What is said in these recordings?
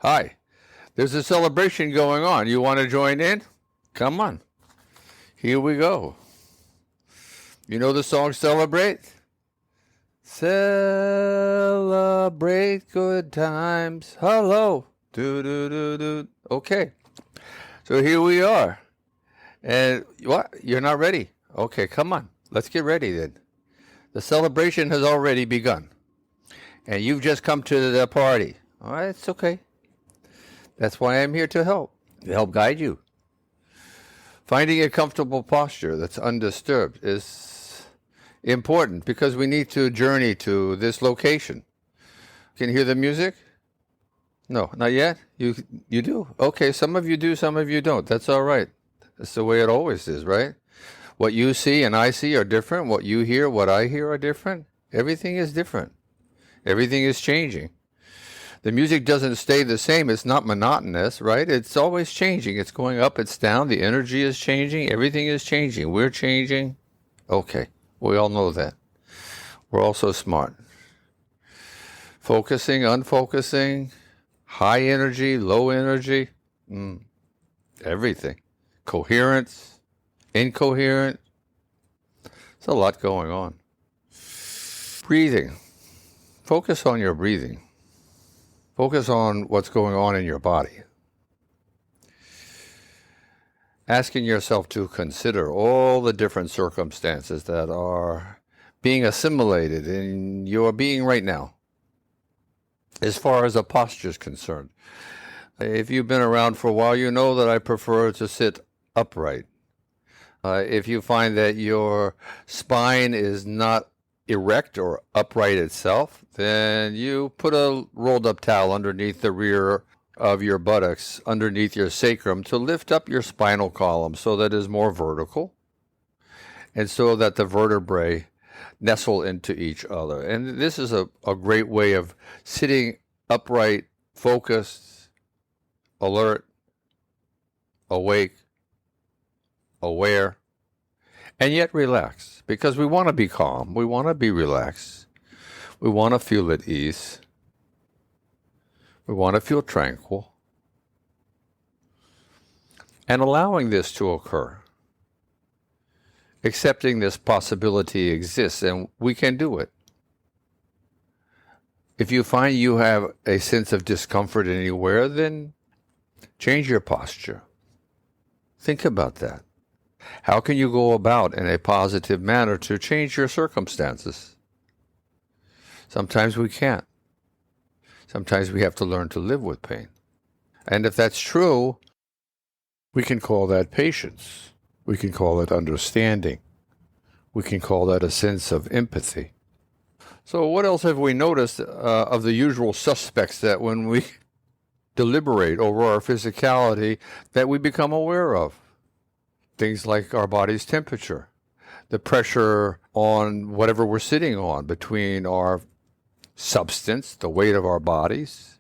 Hi, there's a celebration going on. You want to join in? Come on. Here we go. You know the song Celebrate? Celebrate good times. Hello. Do do do do. Okay. So here we are. And what? You're not ready? Okay, come on. Let's get ready then. The celebration has already begun. And you've just come to the party. All right, it's okay. That's why I'm here to help guide you. Finding a comfortable posture that's undisturbed is important because we need to journey to this location. Can you hear the music? No, not yet? You do? Okay, some of you do, some of you don't. That's all right. That's the way it always is, right? What you see and I see are different. What you hear, what I hear are different. Everything is different. Everything is changing. The music doesn't stay the same. It's not monotonous, right? It's always changing. It's going up, it's down. The energy is changing. Everything is changing. We're changing. Okay, we all know that. We're also smart. Focusing, unfocusing, high energy, low energy, everything. Coherence, incoherent. There's a lot going on. Breathing. Focus on your breathing. Focus on what's going on in your body. Asking yourself to consider all the different circumstances that are being assimilated in your being right now, as far as a posture is concerned. If you've been around for a while, you know that I prefer to sit upright. If you find that your spine is not erect or upright itself, then you put a rolled up towel underneath the rear of your buttocks, underneath your sacrum, to lift up your spinal column so that it is more vertical and so that the vertebrae nestle into each other. And this is a great way of sitting upright, focused, alert, awake, aware, and yet relaxed, because we want to be calm. We want to be relaxed. We want to feel at ease. We want to feel tranquil. And allowing this to occur, accepting this possibility exists, and we can do it. If you find you have a sense of discomfort anywhere, then change your posture. Think about that. How can you go about in a positive manner to change your circumstances? Sometimes we can't. Sometimes we have to learn to live with pain. And if that's true, we can call that patience. We can call it understanding. We can call that a sense of empathy. So what else have we noticed of the usual suspects that when we deliberate over our physicality that we become aware of? Things like our body's temperature, the pressure on whatever we're sitting on between our substance, the weight of our bodies,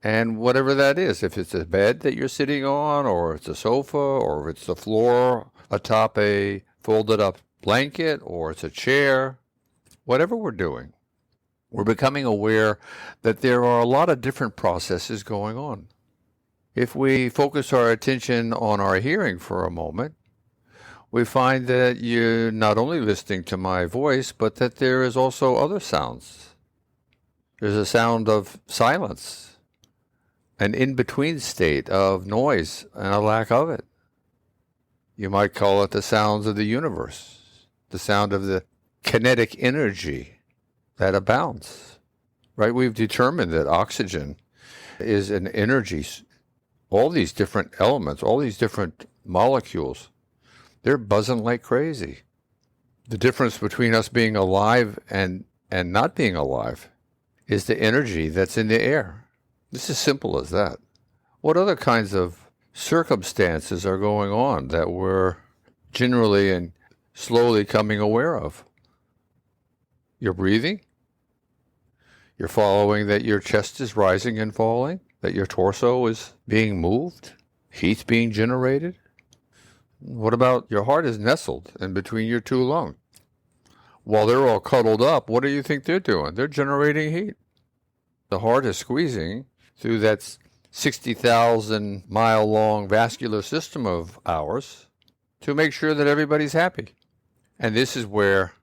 and whatever that is. If it's a bed that you're sitting on, or it's a sofa, or it's the floor atop a folded up blanket, or it's a chair, whatever we're doing, we're becoming aware that there are a lot of different processes going on. If we focus our attention on our hearing for a moment, we find that you're not only listening to my voice, but that there is also other sounds. There's a sound of silence, an in-between state of noise and a lack of it. You might call it the sounds of the universe, the sound of the kinetic energy that abounds. Right? We've determined that oxygen is an energy. All these different elements, all these different molecules, they're buzzing like crazy. The difference between us being alive and not being alive is the energy that's in the air. It's as simple as that. What other kinds of circumstances are going on that we're generally and slowly coming aware of? You're breathing. You're following that your chest is rising and falling, that your torso is being moved, heat being generated. What about your heart is nestled in between your two lungs? While they're all cuddled up, what do you think they're doing? They're generating heat. The heart is squeezing through that 60,000-mile-long vascular system of ours to make sure that everybody's happy. And this is where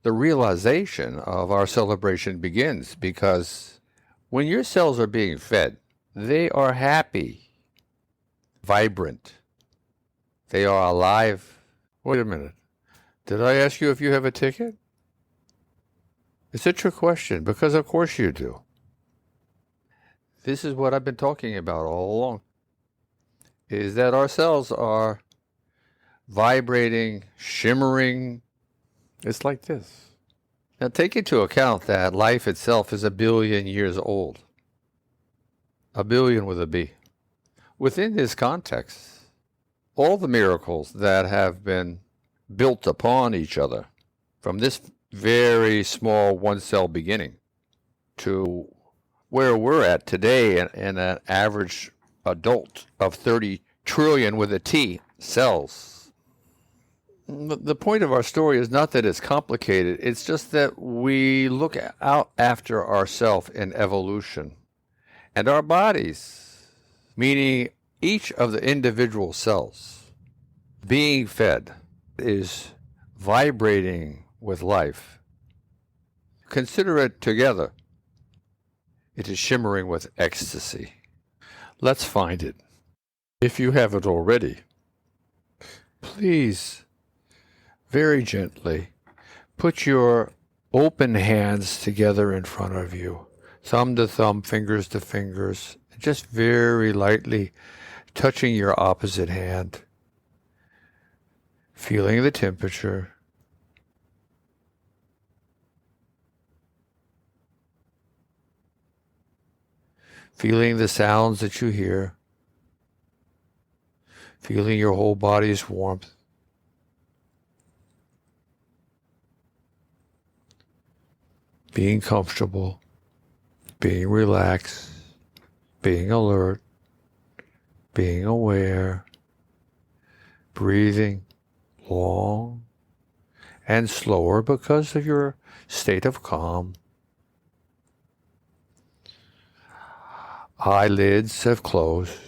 the realization of our celebration begins, because when your cells are being fed, they are happy, vibrant. They are alive. Wait a minute. Did I ask you if you have a ticket? It's a trick question, because of course you do. This is what I've been talking about all along, is that our cells are vibrating, shimmering. It's like this. Now take into account that life itself is 1 billion years old. 1 billion with a B. Within this context, all the miracles that have been built upon each other, from this very small one-cell beginning to where we're at today in an average adult of 30 trillion with a T cells. The point of our story is not that it's complicated, it's just that we look out after ourselves in evolution. And our bodies, meaning each of the individual cells, being fed, is vibrating with life. Consider it together. It is shimmering with ecstasy. Let's find it. If you haven't already, please, very gently, put your open hands together in front of you, thumb to thumb, fingers to fingers, just very lightly touching your opposite hand, feeling the temperature. Feeling the sounds that you hear, feeling your whole body's warmth. Being comfortable, being relaxed, being alert, being aware, breathing long and slower because of your state of calm. Eyelids have closed,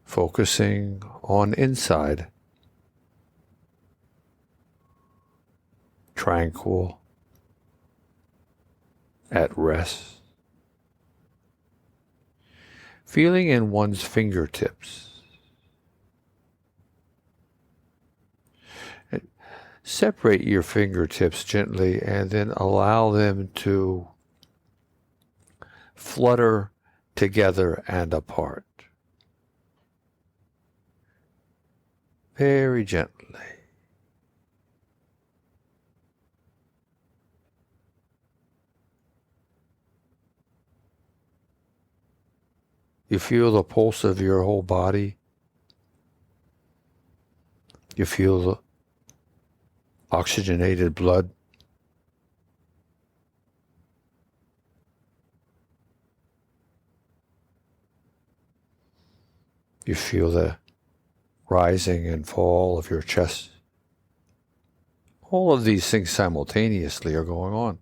focusing on inside. Tranquil, at rest. Feeling in one's fingertips. Separate your fingertips gently and then allow them to flutter together and apart. Very gently. You feel the pulse of your whole body. You feel the oxygenated blood. You feel the rising and fall of your chest. All of these things simultaneously are going on.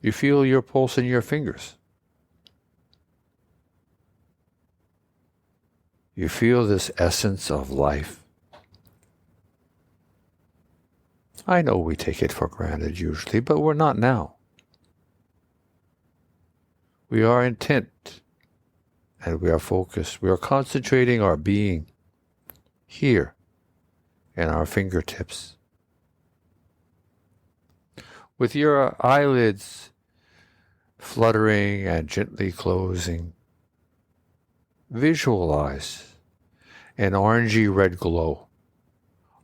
You feel your pulse in your fingers. You feel this essence of life. I know we take it for granted usually, but we're not now. We are intent and we are focused. We are concentrating our being here in our fingertips. With your eyelids fluttering and gently closing, visualize an orangey red glow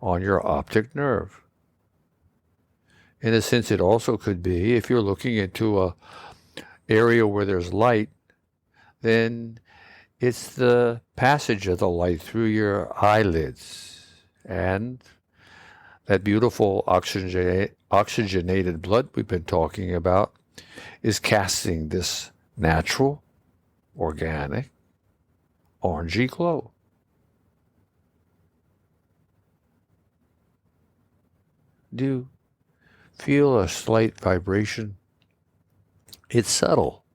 on your optic nerve. In a sense, it also could be, if you're looking into a area where there's light, then it's the passage of the light through your eyelids, and that beautiful oxygenated blood we've been talking about is casting this natural, organic, orangey glow. Do you feel a slight vibration It's subtle.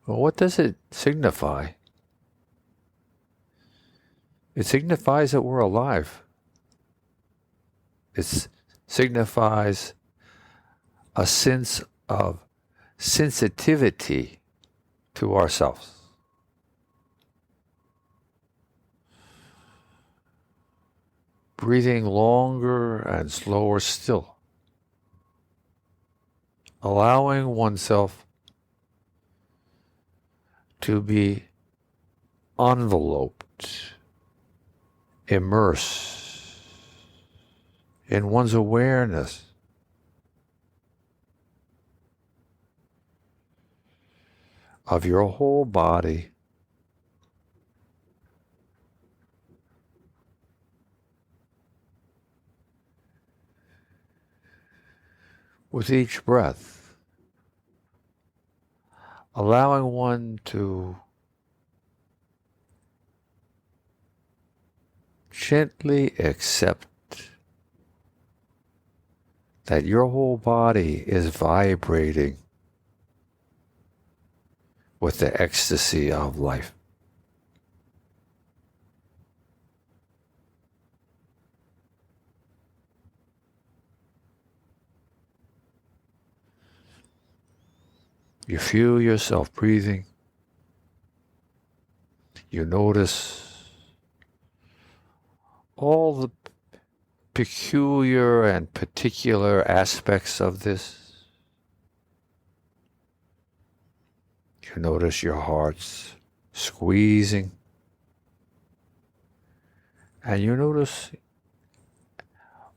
Well, what does it signify? It signifies that we're alive. It signifies a sense of sensitivity to ourselves. Breathing longer and slower still. Allowing oneself to be enveloped, immersed in one's awareness of your whole body, with each breath, allowing one to gently accept that your whole body is vibrating with the ecstasy of life. You feel yourself breathing. You notice all the peculiar and particular aspects of this. You notice your heart's squeezing. And you notice,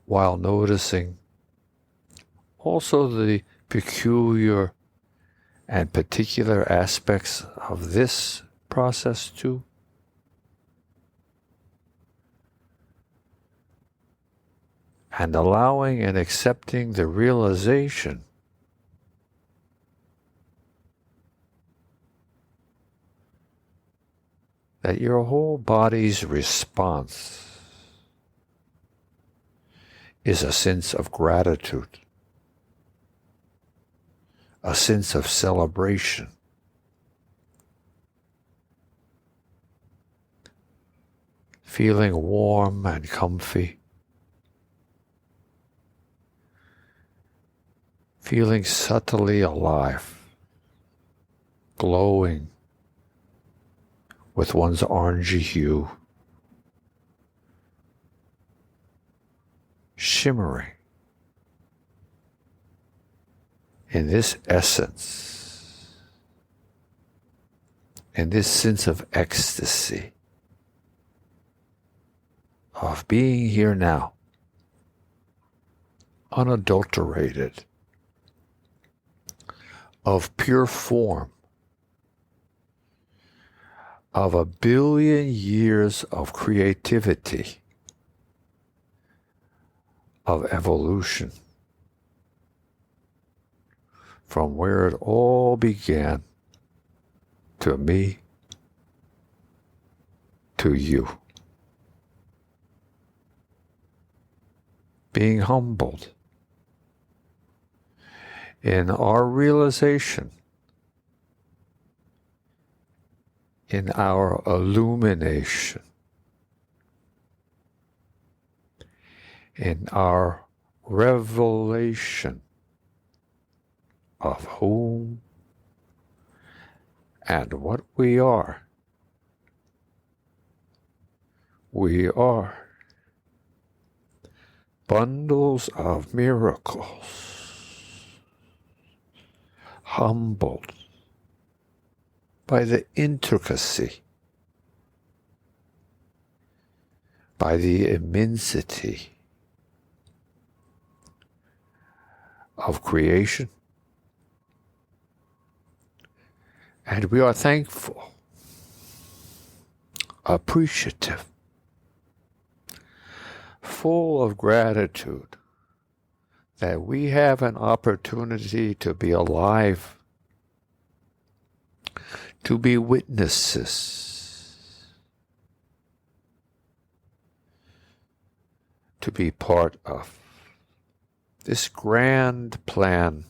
while noticing, also the peculiar and particular aspects of this process too. And allowing and accepting the realization that your whole body's response is a sense of gratitude, a sense of celebration, feeling warm and comfy, feeling subtly alive, glowing with one's orangey hue, shimmering in this essence, in this sense of ecstasy, of being here now, unadulterated, of pure form, of 1 billion years of creativity, of evolution, from where it all began, to me, to you. Being humbled in our realization, in our illumination, in our revelation of whom and what we are. We are bundles of miracles, humbled by the intricacy, by the immensity of creation. And we are thankful, appreciative, full of gratitude that we have an opportunity to be alive, to be witnesses, to be part of this grand plan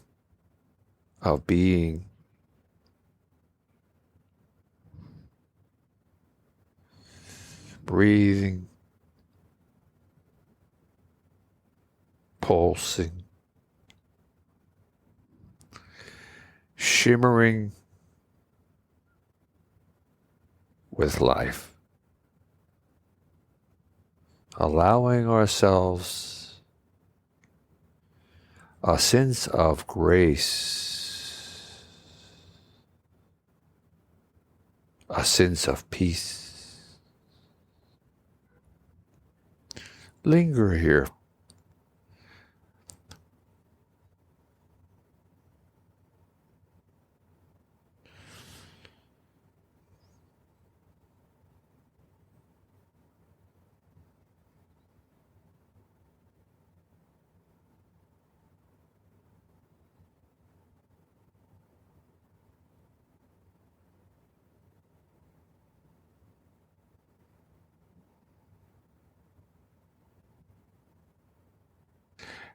of being, breathing, pulsing, shimmering with life, allowing ourselves a sense of grace, a sense of peace. Linger here.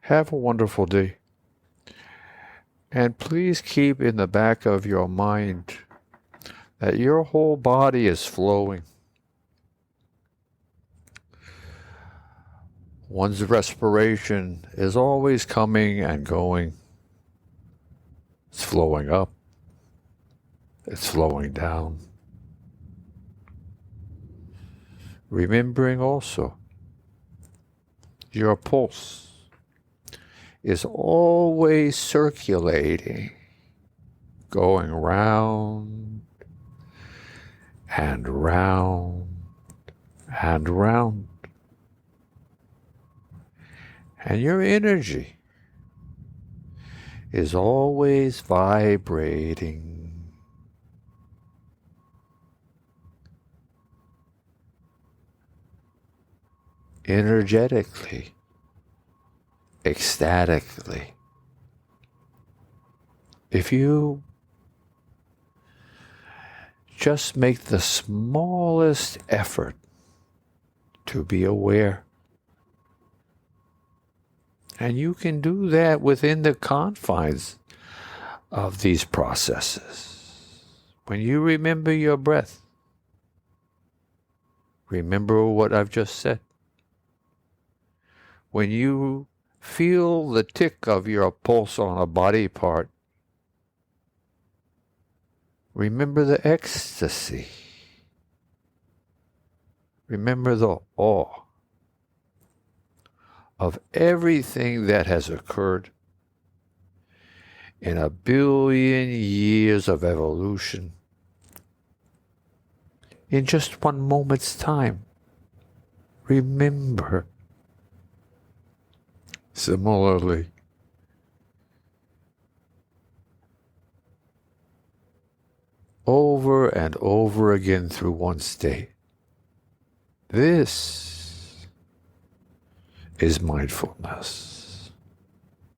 Have a wonderful day. And please keep in the back of your mind that your whole body is flowing. One's respiration is always coming and going. It's flowing up. It's flowing down. Remembering also your pulse is always circulating, going round and round and round. And your energy is always vibrating, energetically, ecstatically. If you just make the smallest effort to be aware, and you can do that within the confines of these processes. When you remember your breath, remember what I've just said. When you feel the tick of your pulse on a body part, remember the ecstasy. Remember the awe of everything that has occurred in 1,000,000,000 years of evolution in just one moment's time. Remember. Similarly, over and over again through one's day, this is mindfulness.